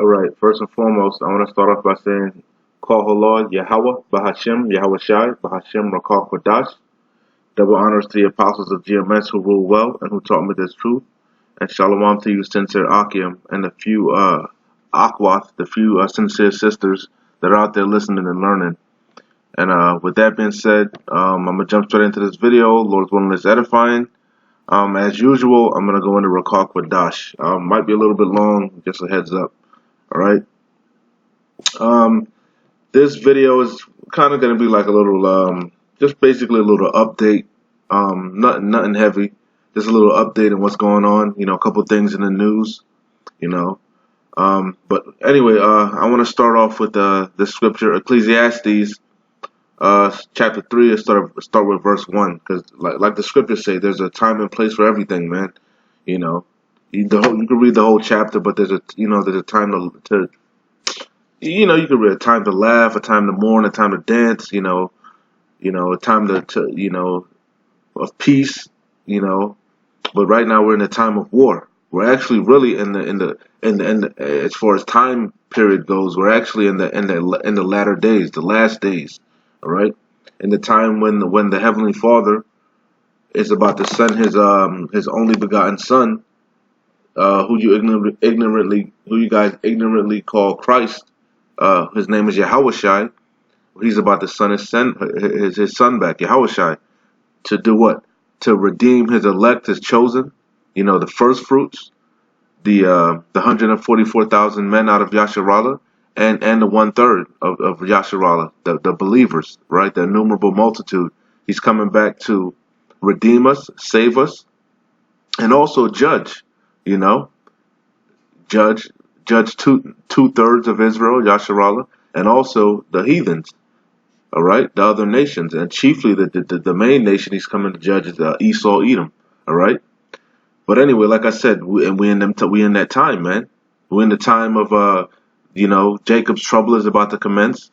All right. First and foremost, I want to start off by saying, Call Halal Yahweh, Bahashem, Yahweh Shai, Bahashem Rakal Kodash. Double honors to the apostles of GMS who rule well and who taught me this truth. And shalom to you, sincere Akim, and the few Akwath, the few sincere sisters that are out there listening and learning. And with that being said, I'm going to jump straight into this video. Lord's willing, it's edifying. As usual, I'm going to go into Rakal Kodash. Might be a little bit long, just a heads up. All right. This video is kind of going to be like a little, just basically a little update. Nothing heavy. Just a little update on what's going on. You know, a couple things in the news. You know. But anyway, I want to start off with the scripture, Ecclesiastes, chapter 3. Start with verse 1, because like the scriptures say, there's a time and place for everything, man. You know, you can read the whole chapter, but there's a time to you can read a time to laugh, a time to mourn, a time to dance, a time to of peace, But right now we're in a time of war. We're actually really in the as far as time period goes, we're actually in the latter days, the last days, all right? In the time when the Heavenly Father is about to send his only begotten Son, who you guys ignorantly call Christ. His name is Yahushai. He's about to send his son back, Yahushai, to do what? To redeem his elect, his chosen, the first fruits, the 144,000 men out of Yasharallah, and the 1/3 of Yasharallah, the believers, right? The innumerable multitude. He's coming back to redeem us, save us, and also judge, judge two-thirds of Israel, Yasharallah, and also the heathens, all right, the other nations, and chiefly the main nation he's coming to judge is Esau, Edom, all right. But anyway, like I said, we in that time, man. We're in the time of Jacob's trouble is about to commence,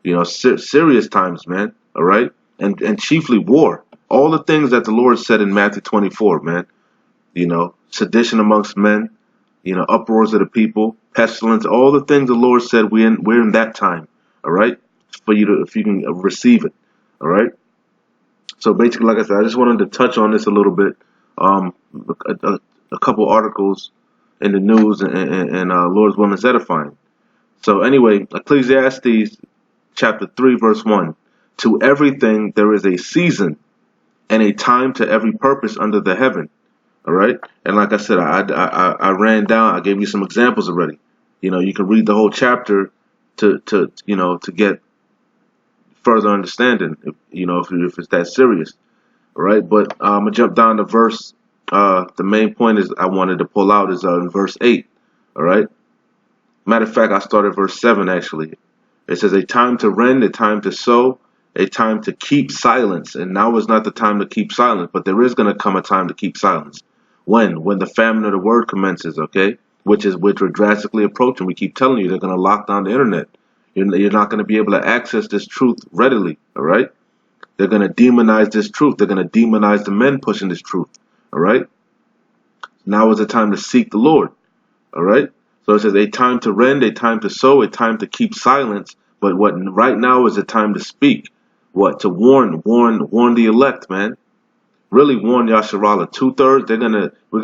serious times, man, all right, and chiefly war. All the things that the Lord said in Matthew 24, man, sedition amongst men, uproars of the people, pestilence, all the things the Lord said, we're in that time, all right, for you to, if you can receive it, all right. So basically, like I said, I just wanted to touch on this a little bit, a couple articles in the news, and Lord's willing is edifying. So anyway, Ecclesiastes chapter 3 verse 1, to everything there is a season and a time to every purpose under the heaven. All right, and like I said, I ran down. I gave you some examples already. You can read the whole chapter to get further understanding. If it's that serious. All right, but I'm gonna jump down to verse. The main point is I wanted to pull out is in verse 8. All right. Matter of fact, I started verse 7 actually. It says a time to rend, a time to sow, a time to keep silence, and now is not the time to keep silence, but there is going to come a time to keep silence. When the famine of the word commences, okay, which we're drastically approaching. We keep telling you they're going to lock down the internet. You're not going to be able to access this truth readily, all right? They're going to demonize this truth. They're going to demonize the men pushing this truth, all right? Now is the time to seek the Lord, all right? So it says a time to rend, a time to sow, a time to keep silence, but what right now is a time to speak. What? To warn the elect, man. Really warn Yasharallah. 2/3, we're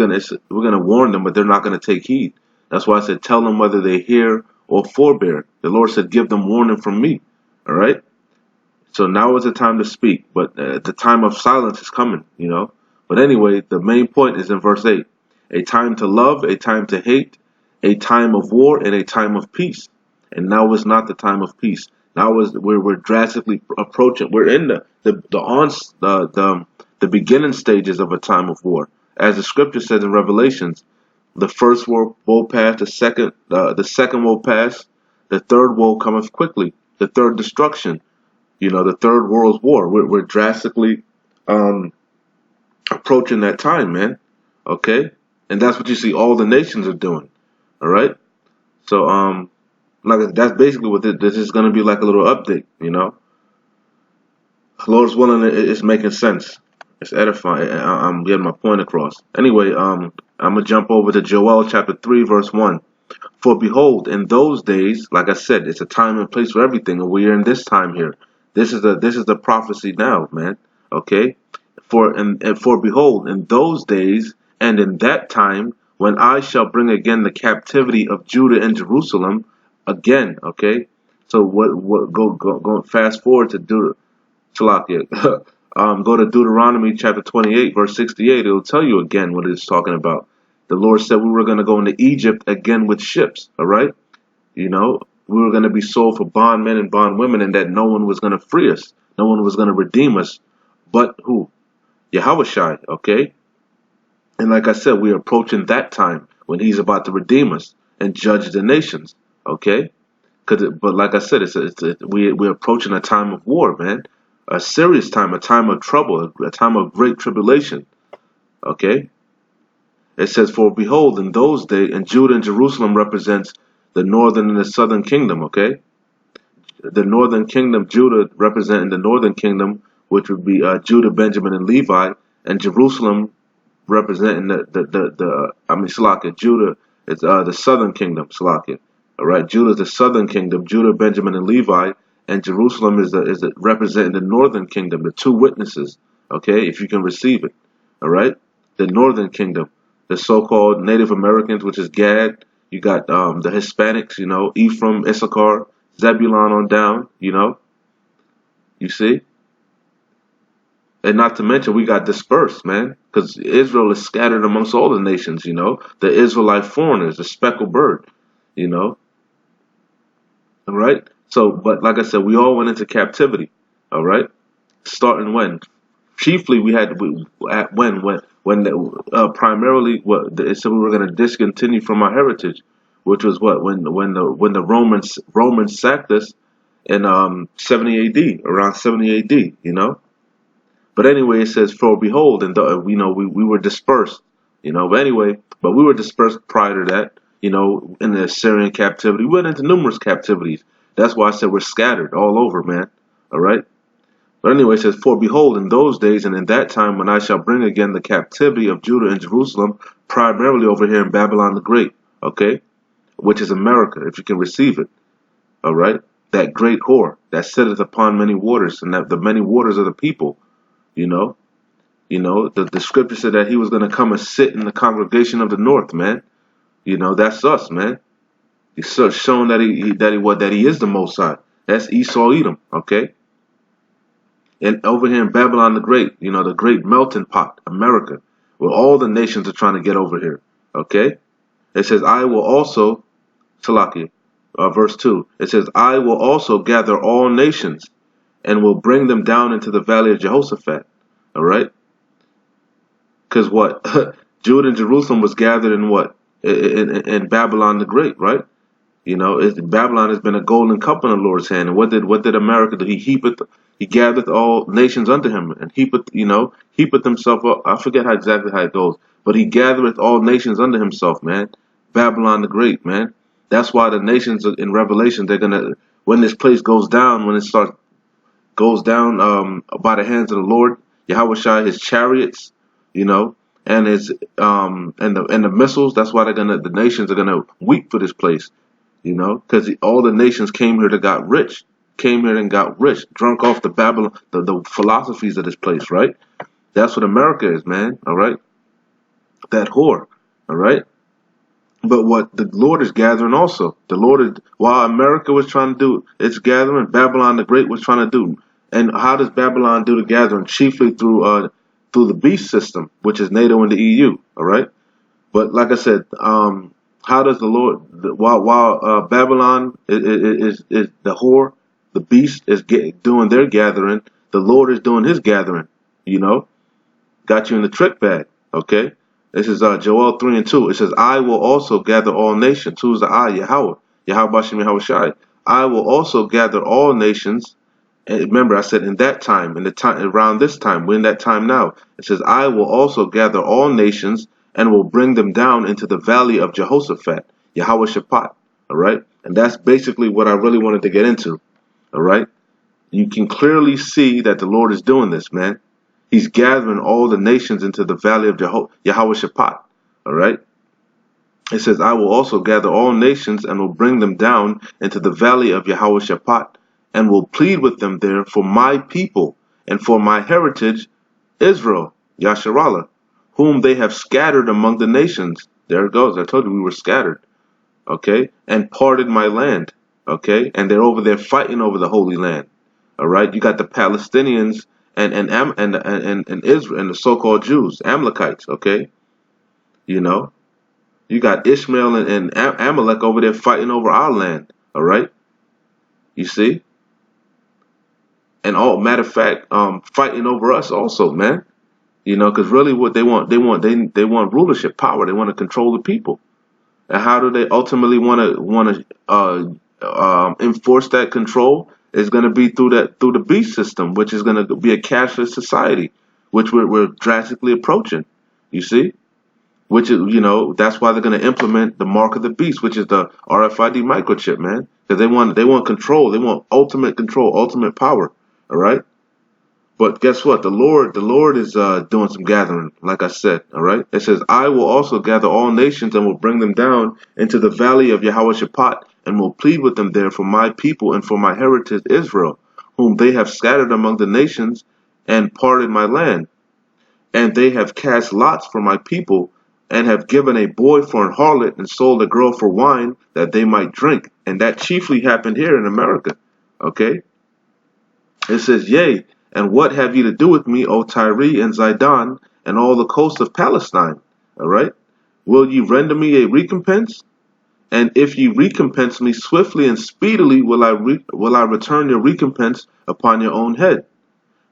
gonna warn them, but they're not gonna take heed. That's why I said tell them whether they hear or forbear. The Lord said give them warning from me. All right. So now is the time to speak, but the time of silence is coming. But anyway, the main point is in verse 8: a time to love, a time to hate, a time of war, and a time of peace. And now is not the time of peace. Now is we're drastically approaching. We're in the beginning stages of a time of war. As the scripture says in Revelations, the first woe will pass, the second will pass, the third woe cometh quickly, the third destruction, the third world's war. We're drastically approaching that time, man. Okay? And that's what you see all the nations are doing. All right? So that's basically what this is going to be, like a little update, Lord's willing, it's making sense. It's edifying. I'm getting my point across. Anyway, I'm going to jump over to Joel chapter 3 verse 1. For behold, in those days, like I said, it's a time and place for everything, and we are in this time here. This is the prophecy now, man. Okay? For behold, in those days and in that time, when I shall bring again the captivity of Judah and Jerusalem again. Okay? So what go fast forward to Salakia. Go to Deuteronomy chapter 28, verse 68. It'll tell you again what it's talking about. The Lord said we were going to go into Egypt again with ships. All right. You know, we were going to be sold for bondmen and bondwomen, and that no one was going to free us. No one was going to redeem us. But who? Yahushua. Okay. And like I said, we're approaching that time when he's about to redeem us and judge the nations. Okay. But like I said, we're approaching a time of war, man. A serious time, a time of trouble, a time of great tribulation. Okay? It says, for behold, in those days, and Judah and Jerusalem represents the northern and the southern kingdom, okay? The northern kingdom, Judah representing the northern kingdom, which would be Judah, Benjamin, and Levi, and Jerusalem representing Salakia, Judah is the southern kingdom, Salakia. All right, Judah is the southern kingdom, Judah, Benjamin, and Levi, and Jerusalem is representing the northern kingdom, the two witnesses. Okay, if you can receive it. All right, the northern kingdom, the so-called Native Americans, which is Gad. You got the Hispanics, you know, Ephraim, Issachar, Zebulon on down. You know, you see. And not to mention, we got dispersed, man, because Israel is scattered amongst all the nations, you know, the Israelite foreigners, the speckled bird, you know. All right. So, but like I said, we all went into captivity. All right. Starting when? Chiefly, we had primarily what it said we were going to discontinue from our heritage, which was what when the Romans sacked us in 70 A.D. around 70 A.D. You know. But anyway, it says, for behold, and we were dispersed, you know. But anyway, but we were dispersed prior to that, you know, in the Assyrian captivity. We went into numerous captivities. That's why I said we're scattered all over, man. All right. But anyway, it says, for behold, in those days and in that time when I shall bring again the captivity of Judah and Jerusalem, primarily over here in Babylon the Great, okay, which is America, if you can receive it. All right. That great whore that sitteth upon many waters, and that the many waters of the people. You know, the scripture said that he was going to come and sit in the congregation of the north, man. You know, that's us, man. He's showing that he is the Most High. That's Esau Edom, okay. And over here in Babylon the Great, you know, the great melting pot, America, where all the nations are trying to get over here, okay. It says, I will also, Salakia, verse 2. It says, I will also gather all nations and will bring them down into the valley of Jehoshaphat. All right? Because what? Judah and Jerusalem was gathered in what? In Babylon the Great, right? You know, Babylon has been a golden cup in the Lord's hand. And what did America do? He gathered all nations unto him, and heapeth himself up. I forget exactly how it goes, but he gathereth all nations unto himself, man. Babylon the Great, man. That's why the nations in Revelation, when this place goes down, when it goes down by the hands of the Lord, Yahushua, his chariots, you know, and his and the missiles. That's why the nations are gonna weep for this place, you know, because all the nations came here and got rich, drunk off the Babylon, the philosophies of this place, right? That's what America is, man. All right, that whore, all right. But what the Lord is gathering also, while America was trying to do its gathering, Babylon the Great was trying to do. And how does Babylon do the gathering? Chiefly through the beast system, which is NATO and the EU. All right. But like I said, how does the Lord, while Babylon is the whore, the beast is doing their gathering, the Lord is doing his gathering. You know, got you in the trick bag. Okay. This is Joel 3:2. It says, I will also gather all nations. Who's the I? Yahweh. Yahweh Shem Yahushai. I will also gather all nations. And remember, I said in that time, around this time, we're in that time now. It says, I will also gather all nations and will bring them down into the valley of Jehoshaphat, Jehoshaphat. All right? And that's basically what I really wanted to get into. All right? You can clearly see that the Lord is doing this, man. He's gathering all the nations into the valley of Jehoshaphat. All right? It says, I will also gather all nations and will bring them down into the valley of Jehoshaphat and will plead with them there for my people and for my heritage, Israel, Yasharallah, whom they have scattered among the nations. There it goes. I told you we were scattered. Okay. And parted my land. Okay. And they're over there fighting over the Holy Land. All right. You got the Palestinians and Israel and the so-called Jews, Amalekites. Okay. You know, you got Ishmael and Amalek over there fighting over our land. All right. You see? And all matter of fact, fighting over us also, man. You know, because really what they want rulership, power. They want to control the people. And how do they ultimately want to enforce that control? Is going to be through the beast system, which is going to be a cashless society, which we're drastically approaching. You see, which is, you know, that's why they're going to implement the mark of the beast, which is the RFID microchip, man, because they want control, they want ultimate control, ultimate power. All right. But guess what? The Lord is doing some gathering, like I said. All right. It says, I will also gather all nations and will bring them down into the valley of Jehoshaphat and will plead with them there for my people and for my heritage Israel, whom they have scattered among the nations and parted my land. And they have cast lots for my people and have given a boy for an harlot and sold a girl for wine that they might drink. And that chiefly happened here in America. Okay. It says, yea, and what have ye to do with me, O Tyre and Zidon, and all the coast of Palestine? All right. Will ye render me a recompense? And if ye recompense me swiftly and speedily, will I return your recompense upon your own head?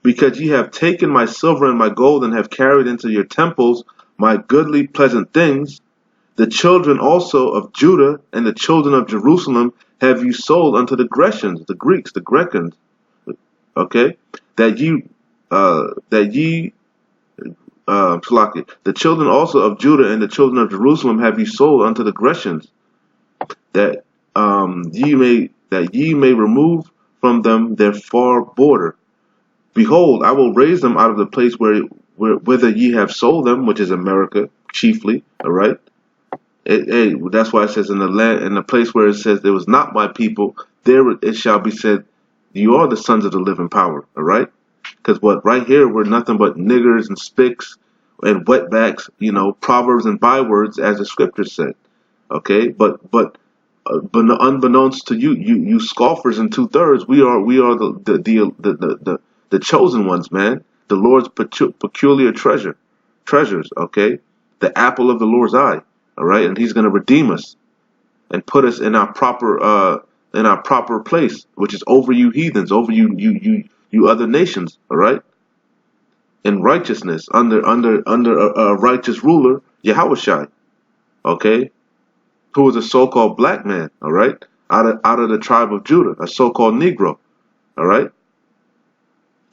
Because ye have taken my silver and my gold, and have carried into your temples my goodly pleasant things. The children also of Judah and the children of Jerusalem have you sold unto the Grecians, the Greeks, the Grecans. Okay, the children also of Judah and the children of Jerusalem have ye sold unto the Grecians, that ye may remove from them their far border. Behold, I will raise them out of the place whither ye have sold them, which is America chiefly. All right. That's why it says in the place where it says there was not my people, there it shall be said, you are the sons of the living power. All right. Because right here we're nothing but niggers and spicks and wetbacks, you know, proverbs and bywords, as the scripture said. Okay. But unbeknownst to you scoffers and 2/3, we are the chosen ones, man. The Lord's peculiar treasures. Okay. The apple of the Lord's eye. All right. And he's going to redeem us and put us in our proper place, which is over you heathens, over you other nations. All right. In righteousness, under a righteous ruler, Yahushua. Okay. Who is a so-called black man. All right. Out of the tribe of Judah, a so-called Negro. All right.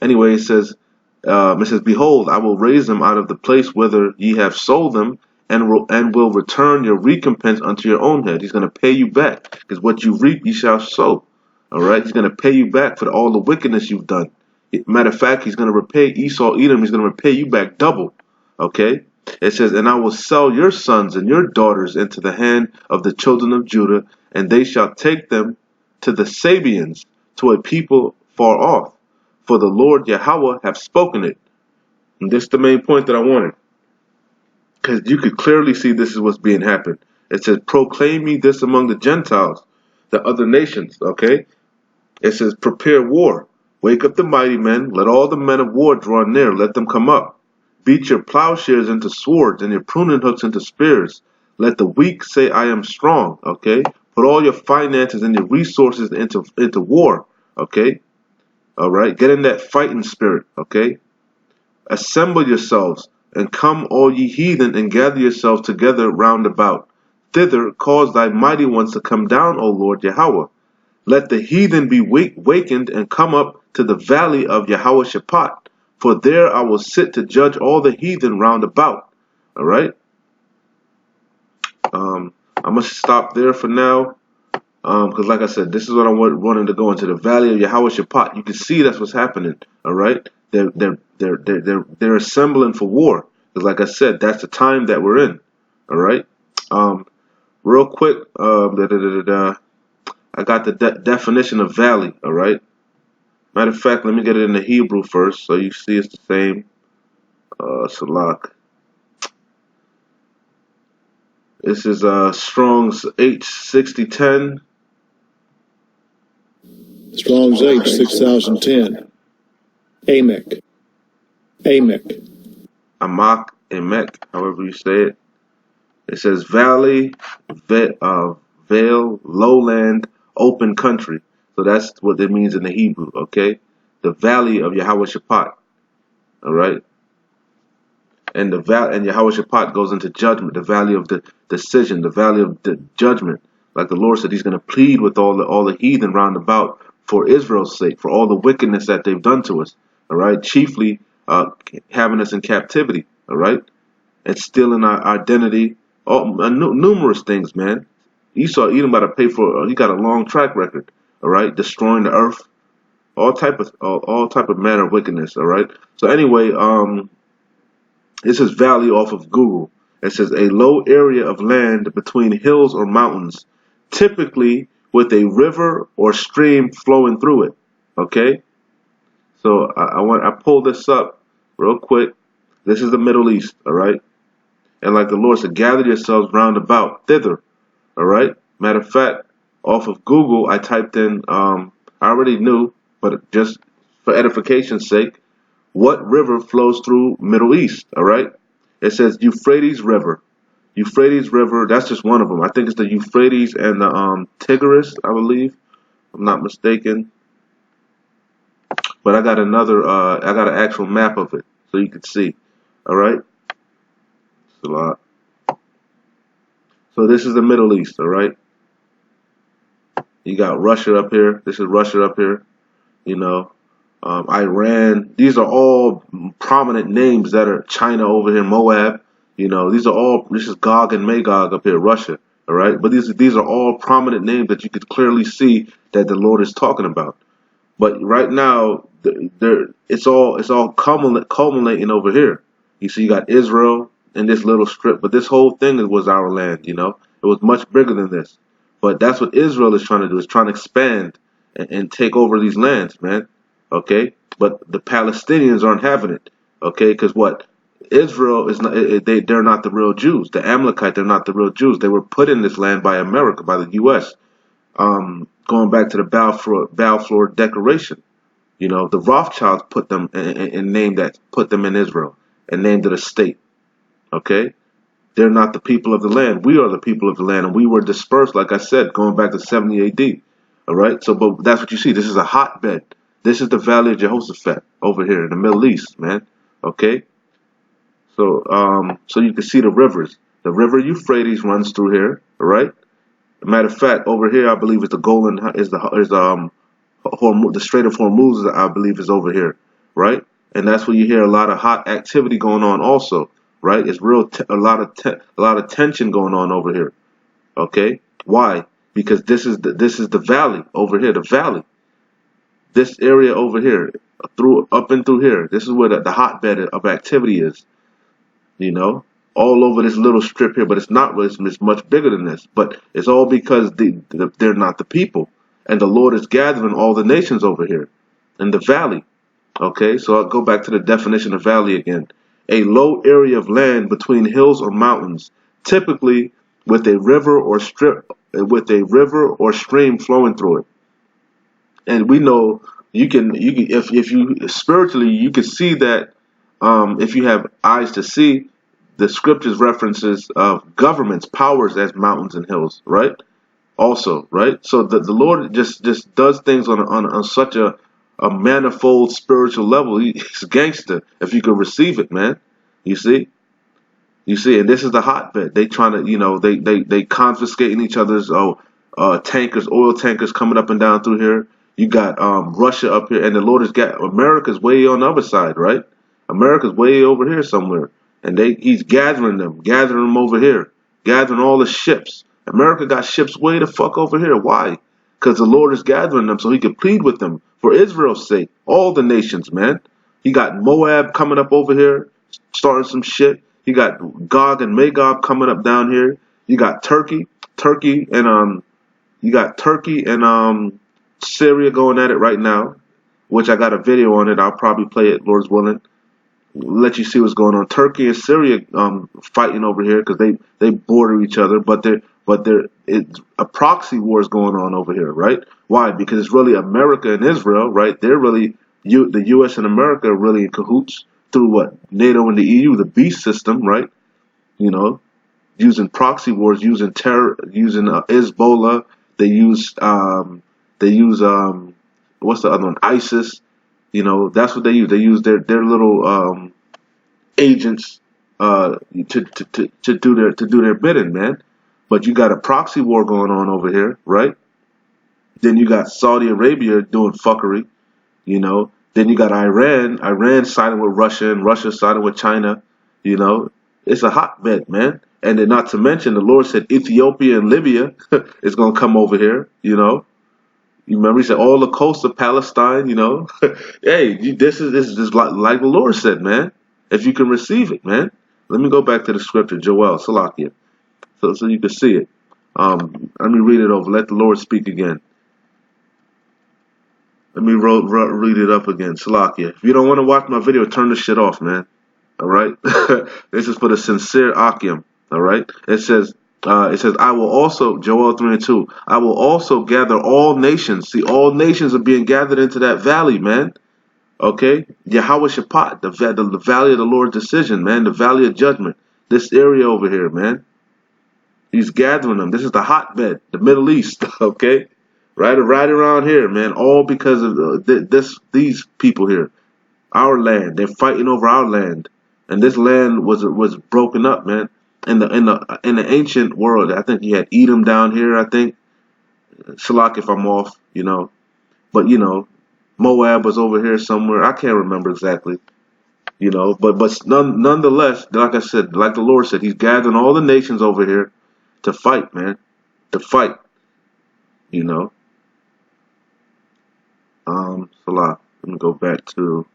Anyway, it says, behold, I will raise them out of the place whither ye have sold them, and will return your recompense unto your own head. He's going to pay you back, because what you reap, ye shall sow. All right. He's going to pay you back for all the wickedness you've done. Matter of fact, he's going to repay Esau, Edom. He's going to repay you back double. Okay. It says, and I will sell your sons and your daughters into the hand of the children of Judah, and they shall take them to the Sabians, to a people far off. For the Lord Yahweh hath spoken it. And this is the main point that I wanted. Because you could clearly see this is what's being happened. It says, proclaim ye this among the Gentiles, the other nations. Okay. It says, prepare war. Wake up the mighty men. Let all the men of war draw near. Let them come up. Beat your plowshares into swords and your pruning hooks into spears. Let the weak say, I am strong. Okay. Put all your finances and your resources into war. Okay. All right. Get in that fighting spirit. Okay. Assemble yourselves and come, all ye heathen, and gather yourselves together round about. Thither cause thy mighty ones to come down, O Lord Yahweh. Let the heathen be wakened and come up to the valley of Jehoshaphat. For there I will sit to judge all the heathen round about. All right. I'm going to stop there for now. Because like I said, this is what I wanted to go into, the valley of Jehoshaphat. You can see that's what's happening. All right. They're assembling for war. Because like I said, that's the time that we're in. All right. Real quick, I got the definition of valley. All right. Matter of fact, let me get it in the Hebrew first, so you see it's the same. Salak. This is Strong's H6010. Strong's H 6010. Amek. Amek. Amak, Emek, however you say it. It says valley, vale, lowland, open country. So that's what it means in the Hebrew, okay? The valley of Jehoshaphat, all right? And and Jehoshaphat goes into judgment, the valley of the decision, the valley of the judgment. Like the Lord said, He's going to plead with all the heathen round about for Israel's sake, for all the wickedness that they've done to us. All right, chiefly having us in captivity. All right, and stealing our identity. Numerous things, man. Esau Edom about to pay for. He got a long track record. All right, destroying the earth, all type of manner of wickedness. All right. So anyway, this is valley off of Google. It says a low area of land between hills or mountains, typically with a river or stream flowing through it. Okay, so I pulled this up real quick. This is the Middle East, all right. And like the Lord said, gather yourselves round about thither, all right. Matter of fact, off of Google, I typed in. I already knew, but just for edification's sake, what river flows through Middle East, all right? It says Euphrates River. Euphrates River, that's just one of them. I think it's the Euphrates and the Tigris, I believe. If I'm not mistaken. But I got another, I got an actual map of it, so you can see, all right? So this is the Middle East, all right? You got Russia up here. This is Russia up here, you know. Iran. These are all prominent names that are China over here, Moab. You know, these are all. This is Gog and Magog up here, Russia. All right, but these are all prominent names that you could clearly see that the Lord is talking about. But right now, it's all culminating over here. You see, you got Israel in this little strip, but this whole thing was our land. You know, it was much bigger than this. But that's what Israel is trying to do: is trying to expand and take over these lands, man. Okay, but the Palestinians aren't having it. Okay, because what Israel is not, they're not the real Jews. The Amalekite, they're not the real Jews. They were put in this land by America, by the U.S. Going back to the Balfour Declaration, you know, the Rothschilds put them and put them in Israel and named it a state. Okay, they're not the people of the land. We are the people of the land, and we were dispersed, like I said, going back to 70 A.D. All right, so but that's what you see. This is a hotbed. This is the Valley of Jehoshaphat over here in the Middle East, man. Okay, so you can see the rivers. The river Euphrates runs through here. All right. Matter of fact, over here, I believe it's the the Strait of Hormuz. I believe is over here, right? And that's where you hear a lot of hot activity going on, also, right? It's a lot of tension going on over here. Okay, why? Because this is the valley over here, the valley. This area over here, up and through here, this is where the hotbed of activity is. You know, all over this little strip here, but it's not. It's much bigger than this. But it's all because they're not the people, and the Lord is gathering all the nations over here in the valley. Okay, so I'll go back to the definition of valley again: a low area of land between hills or mountains, typically with a river or stream flowing through it. And we know you can if you spiritually you can see that if you have eyes to see the scriptures references of governments powers as mountains and hills, right? Also, right? So the Lord just does things on such a manifold spiritual level. He's gangster if you can receive it, man. You see. And this is the hotbed. They trying to, they confiscating each other's tankers, oil tankers coming up and down through here. You got Russia up here, and the Lord has got America's way on the other side, right? America's way over here somewhere, and he's gathering them over here, gathering all the ships. America got ships way the fuck over here. Why? Because the Lord is gathering them so He can plead with them for Israel's sake. All the nations, man. He got Moab coming up over here, starting some shit. You got Gog and Magog coming up down here. You got Turkey. Turkey and Syria going at it right now, which I got a video on it. I'll probably play it, Lord's willing. Let you see what's going on. Turkey and Syria fighting over here because they border each other, but a proxy war is going on over here, right? Why? Because it's really America and Israel, right? They're really the U.S. and America are really in cahoots through what? NATO and the EU, the beast system, right? You know, using proxy wars, using terror, using Hezbollah. They use what's the other one? ISIS. You know, that's what they use. They use their little agents to do their bidding, man. But you got a proxy war going on over here, right? Then you got Saudi Arabia doing fuckery, you know. Then you got Iran siding with Russia, and Russia siding with China, you know. It's a hotbed, man. And then not to mention, the Lord said Ethiopia and Libya is going to come over here, you know. You remember he said all the coast of Palestine, you know. Hey, this is just like the Lord said, man. If you can receive it, man. Let me go back to the scripture, Joel, Salakia, so you can see it. Let me read it over. Let the Lord speak again. Let me read it up again, Salakia. If you don't want to watch my video, turn the shit off, man. All right. This is for the sincere Akim. All right. It says, I will also, Joel 3:2, I will also gather all nations. See, all nations are being gathered into that valley, man. Okay? Jehoshaphat, the valley of the Lord's decision, man. The valley of judgment. This area over here, man. He's gathering them. This is the hotbed, the Middle East, okay? Right around here, man. All because of these people here. Our land. They're fighting over our land. And this land was broken up, man. In the ancient world, I think he had Edom down here, I think. Shalak if I'm off, you know. But, you know, Moab was over here somewhere. I can't remember exactly, you know. But nonetheless, like I said, like the Lord said, he's gathering all the nations over here to fight, man. To fight, you know. Shalak. Let me go back to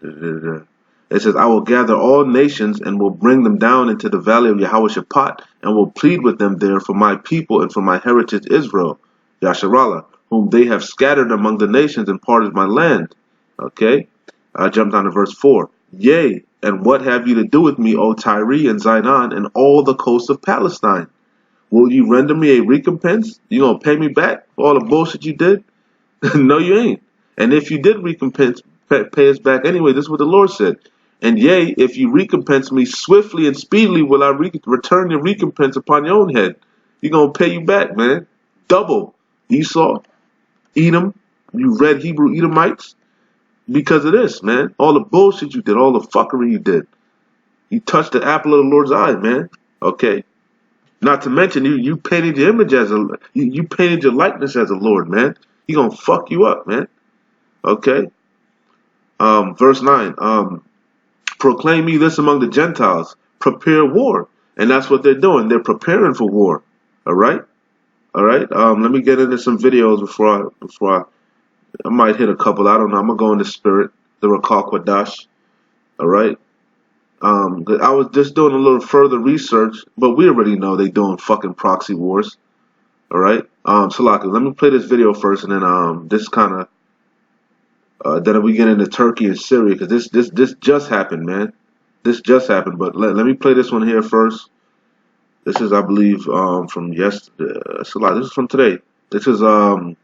it says, I will gather all nations and will bring them down into the valley of Jehoshaphat and will plead with them there for my people and for my heritage Israel, Yasharallah, whom they have scattered among the nations and parted my land. Okay? I jump down to verse 4. Yea, and what have you to do with me, O Tyre and Zidon and all the coasts of Palestine? Will you render me a recompense? You gonna pay me back for all the bullshit you did? No, you ain't. And if you did recompense, pay us back anyway. This is what the Lord said. And yea, if you recompense me swiftly and speedily, will I return your recompense upon your own head. You're going to pay you back, man. Double. Esau, Edom, you red Hebrew Edomites. Because of this, man. All the bullshit you did, all the fuckery you did. You touched the apple of the Lord's eye, man. Okay. Not to mention, you painted your image you painted your likeness as a Lord, man. He going to fuck you up, man. Okay. Verse 9. Proclaim ye this among the Gentiles. Prepare war. And that's what they're doing. They're preparing for war. All right? All right? Let me get into some videos before I might hit a couple. I don't know. I'm going to go in the spirit. The Rakal Kwadash. All right? I was just doing a little further research, but we already know they're doing fucking proxy wars. All right? Salaka, let me play this video first, and then this kind of then we get into Turkey and Syria, because this just happened, man. This just happened. But let me play this one here first. This is, I believe, from yesterday. This is from today. This is from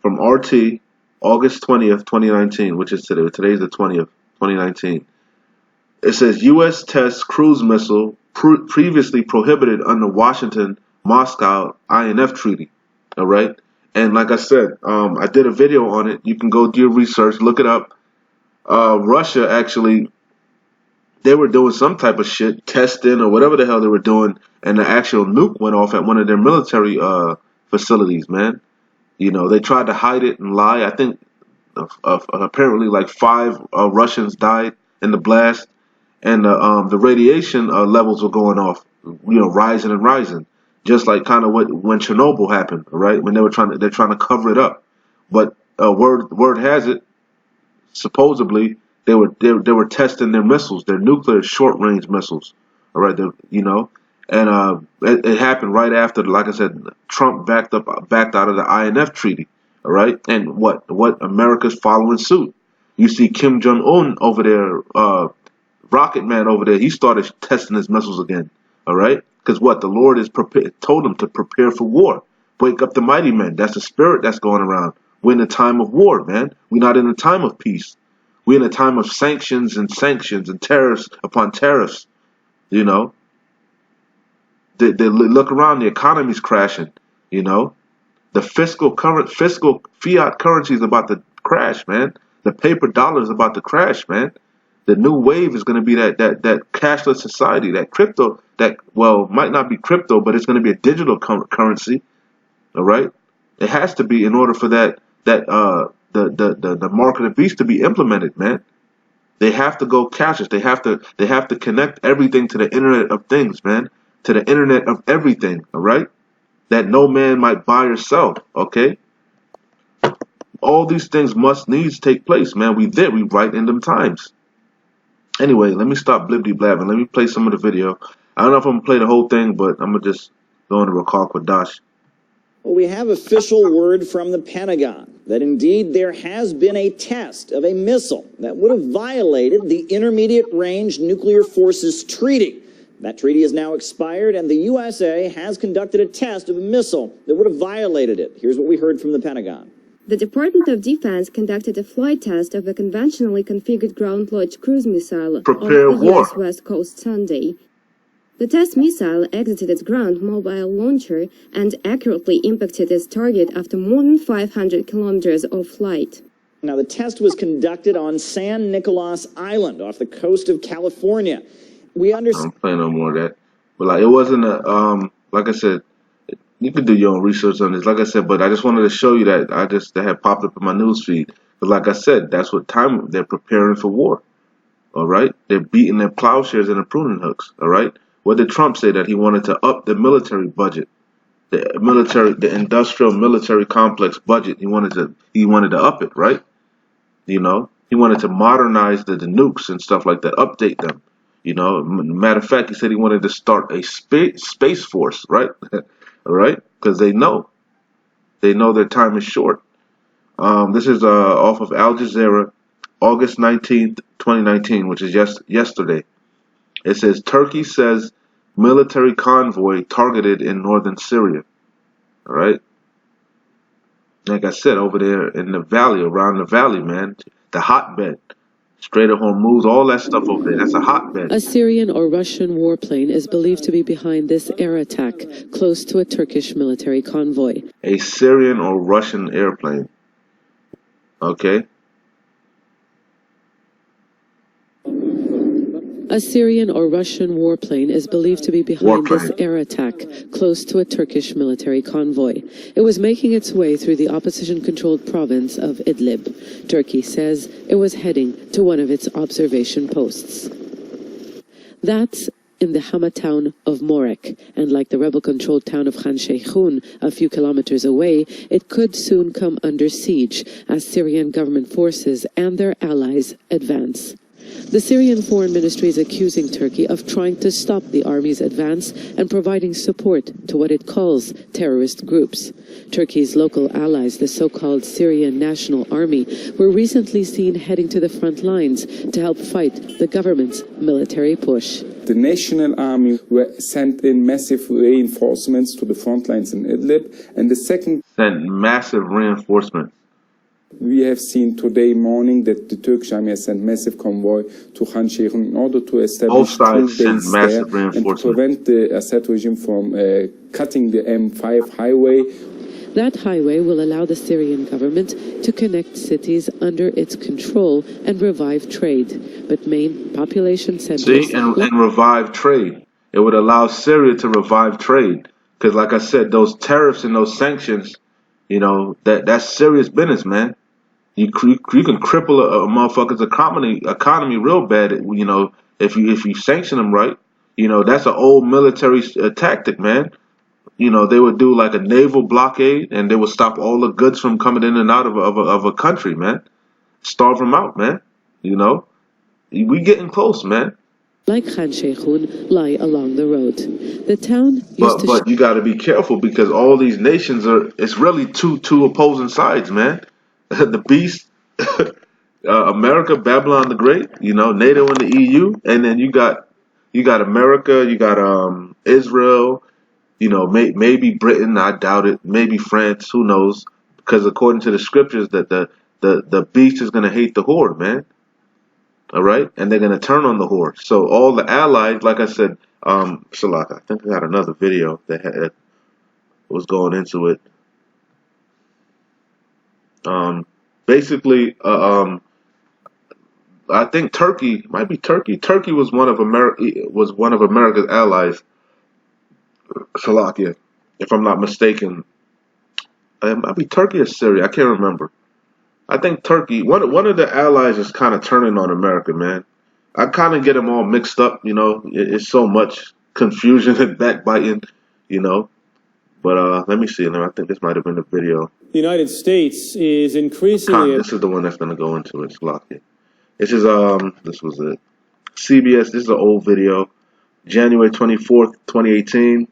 RT, August 20th, 2019, which is today. Today's the 20th, 2019. It says U.S. tests cruise missile previously prohibited under Washington Moscow INF treaty. All right. And like I said, I did a video on it. You can go do your research, look it up. Russia actually, they were doing some type of shit, testing or whatever the hell they were doing, and the actual nuke went off at one of their military facilities, man. You know, they tried to hide it and lie. I think apparently like 5 Russians died in the blast, and the radiation levels were going off, you know, rising and rising. Just like kind of when Chernobyl happened, right? When they're trying to cover it up. But word has it, supposedly They were testing their missiles, their nuclear short range missiles. All right, and it happened right after, like I said, Trump backed out of the INF treaty. All right, and what America's following suit. You see Kim Jong Un over there, Rocket Man over there. He started testing his missiles again. All right, because what the Lord is told him to prepare for war. Wake up the mighty men. That's the spirit that's going around. We're in a time of war, man. We're not in a time of peace. We're in a time of sanctions and tariffs upon tariffs. You know, they look around. The economy's crashing. You know, the fiscal fiat currency is about to crash, man. The paper dollar is about to crash, man. The new wave is going to be that cashless society, that crypto, might not be crypto, but it's going to be a digital currency. All right, it has to be in order for the mark of the beast to be implemented, man. They have to go cashless. They have to connect everything to the Internet of Things, man. To the Internet of everything. All right, that no man might buy or sell. Okay, all these things must needs take place, man. We right in them times. Anyway, let me stop blibbity blabbing. Let me play some of the video. I don't know if I'm gonna play the whole thing, but I'm gonna just go into Rakal Kwadash. Well, we have official word from the Pentagon that indeed there has been a test of a missile that would have violated the Intermediate Range Nuclear Forces Treaty. That treaty is now expired, and the USA has conducted a test of a missile that would have violated it. Here's what we heard from the Pentagon. The Department of Defense conducted a flight test of a conventionally configured ground-launched cruise missile on the U.S. West Coast Sunday. The test missile exited its ground mobile launcher and accurately impacted its target after more than 500 kilometers of flight. Now, the test was conducted on San Nicolas Island off the coast of California. We understand. I'm playing no more of that. But it wasn't like I said, you could do your own research on this. Like I said, but I just wanted to show you that that had popped up in my news feed. But like I said, that's what time they're preparing for war. All right, they're beating their plowshares and the pruning hooks. All right. What did Trump say? That he wanted to up the military budget, the industrial military complex budget. He wanted to up it, right? You know, he wanted to modernize the nukes and stuff like that, update them. You know, matter of fact, he said he wanted to start a space force, right? All right, because they know their time is short. This is off of Al Jazeera, August 19th, 2019, which is yesterday. It says Turkey says military convoy targeted in northern Syria. All right. Like I said, over there in the valley, around the valley, man, the hotbed. Strait of Hormuz, all that stuff over there. That's a hotbed. A Syrian or Russian warplane is believed to be behind this air attack close to a Turkish military convoy. A Syrian or Russian airplane. Okay. A Syrian or Russian warplane is believed to be behind this air attack close to a Turkish military convoy. It was making its way through the opposition-controlled province of Idlib. Turkey says it was heading to one of its observation posts. That's in the Hama town of Morek, and like the rebel-controlled town of Khan Sheikhoun a few kilometers away, it could soon come under siege as Syrian government forces and their allies advance. The Syrian Foreign Ministry is accusing Turkey of trying to stop the army's advance and providing support to what it calls terrorist groups. Turkey's local allies, the so-called Syrian National Army, were recently seen heading to the front lines to help fight the government's military push. The National Army sent in massive reinforcements to the front lines in Idlib, and the second sent massive reinforcements. We have seen today morning that the Turkish army has sent massive convoy to Khan Sheikhoun in order to establish 2 bases there and to prevent the Assad regime from cutting the M5 highway. That highway will allow the Syrian government to connect cities under its control and revive trade. But main population centers... See, and revive trade. It would allow Syria to revive trade. Because like I said, those tariffs and those sanctions, you know, that's serious business, man. You can cripple a motherfucker's economy real bad, you know, if you sanction them right. You know, that's an old military tactic, man. You know, they would do like a naval blockade, and they would stop all the goods from coming in and out of a country, man. Starve them out, man. You know, we getting close, man. Like Khan Sheikhun, lie along the road. The town used to... But you got to be careful because all these nations it's really two opposing sides, man. The beast, America, Babylon the Great, NATO and the EU, and then you got America, you got Israel, maybe Britain, I doubt it, maybe France, who knows? Because according to the scriptures, that the beast is gonna hate the whore, man. All right, and they're gonna turn on the whore. So all the allies, like I said, Salak, I think I got another video that was going into it. Basically, I think Turkey might be Turkey. Turkey was one of America's allies. Salakia, if I'm not mistaken, it might be Turkey or Syria. I can't remember. I think Turkey. One of the allies is kind of turning on America, man. I kind of get them all mixed up. It's so much confusion and backbiting. But let me see. I think this might have been the video. The United States is increasingly... This is the one that's going to go into it. Salakia. This was it. CBS. This is an old video. January 24th, 2018.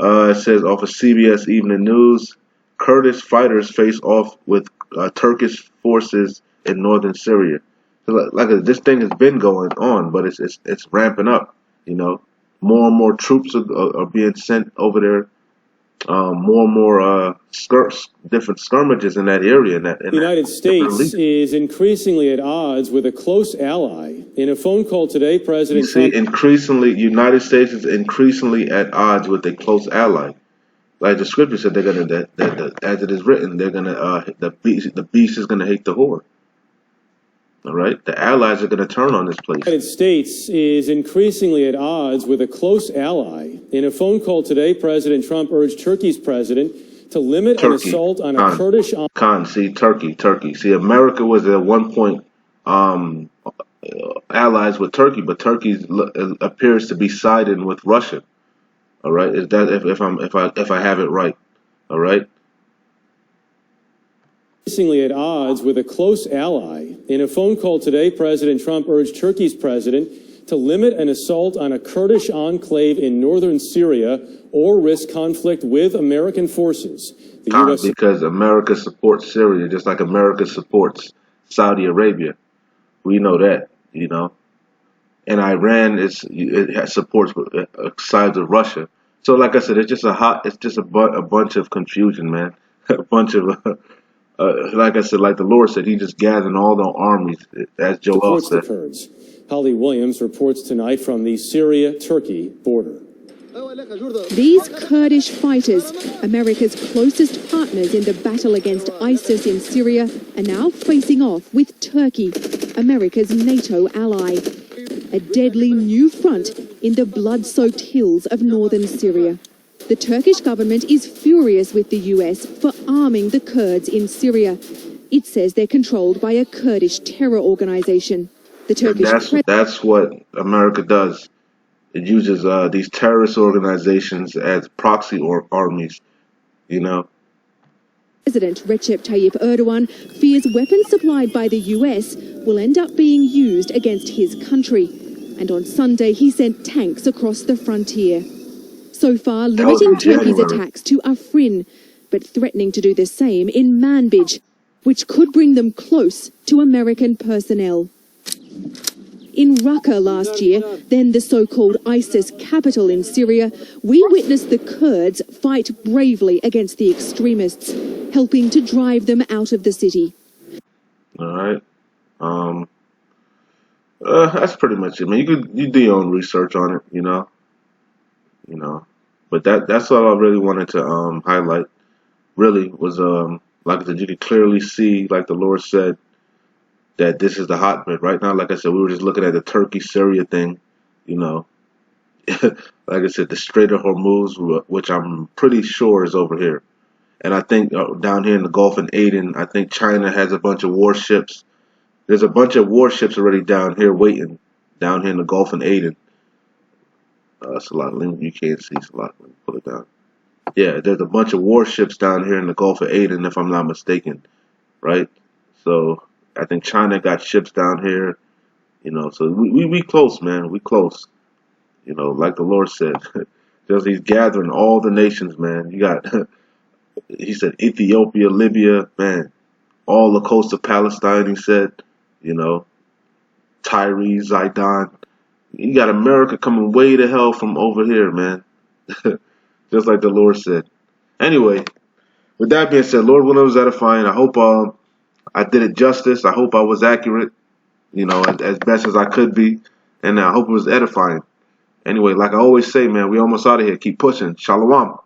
It says off of CBS Evening News, Kurdish fighters face off with Turkish forces in northern Syria. So this thing has been going on, but it's ramping up. More and more troops are being sent over there. More and more different skirmishes in that area. The United States is increasingly at odds with a close ally. In a phone call today, President Trump... United States is increasingly at odds with a close ally. Like the scripture said, they're gonna, as it is written, they're gonna, the beast is gonna hate the whore. All right, the allies are gonna turn on this place. The United States is increasingly at odds with a close ally. In a phone call today, President Trump urged Turkey's president to limit an assault on a Kurdish... Turkey. See, America was at one point allies with Turkey, but Turkey appears to be siding with Russia. All right, is that if I have it right? All right. Increasingly at odds with a close ally. In a phone call today, President Trump urged Turkey's president to limit an assault on a Kurdish enclave in northern Syria or risk conflict with American forces. Because America supports Syria just like America supports Saudi Arabia. We know that, and Iran supports sides of Russia. So, like I said, it's just a bunch of confusion, man. A bunch of, like I said, like the Lord said, He just gathering all the armies, as Joel said. Holly Williams reports tonight from the Syria-Turkey border. These Kurdish fighters, America's closest partners in the battle against ISIS in Syria, are now facing off with Turkey, America's NATO ally. A deadly new front in the blood-soaked hills of northern Syria. The Turkish government is furious with the US for arming the Kurds in Syria. It says they're controlled by a Kurdish terror organization. The Turkish that's what America does. It uses these terrorist organizations as proxy or armies, President Recep Tayyip Erdogan fears weapons supplied by the US will end up being used against his country. And on Sunday, he sent tanks across the frontier. So far, limiting Turkey's attacks to Afrin, but threatening to do the same in Manbij, which could bring them close to American personnel. In Raqqa last year, then the so-called ISIS capital in Syria, we witnessed the Kurds fight bravely against the extremists, helping to drive them out of the city. All right. That's pretty much it. I mean, you do your own research on it, But that's all I really wanted to highlight. Really was like I said, you could clearly see, like the Lord said, that this is the hotbed right now. Like I said, we were just looking at the Turkey-Syria thing, Like I said, the Strait of Hormuz, which I'm pretty sure is over here. And I think down here in the Gulf in Aden, I think China has a bunch of warships. There's a bunch of warships already down here waiting, down here in the Gulf in Aden. Salat, you can't see Salat. Let me pull it down. Yeah, there's a bunch of warships down here in the Gulf of Aden, if I'm not mistaken, right? So I think China got ships down here. You know, so we close, man. We close. You know, like the Lord said, just He's gathering all the nations, man. You got, He said Ethiopia, Libya, man, all the coast of Palestine. He said, you know, Tyre, Zidon. You got America coming way to hell from over here, man. Just like the Lord said. Anyway, with that being said, Lord willing, it was edifying. I hope I did it justice. I hope I was accurate, you know, as best as I could be. And I hope it was edifying. Anyway, like I always say, man, we almost out of here. Keep pushing. Shalom.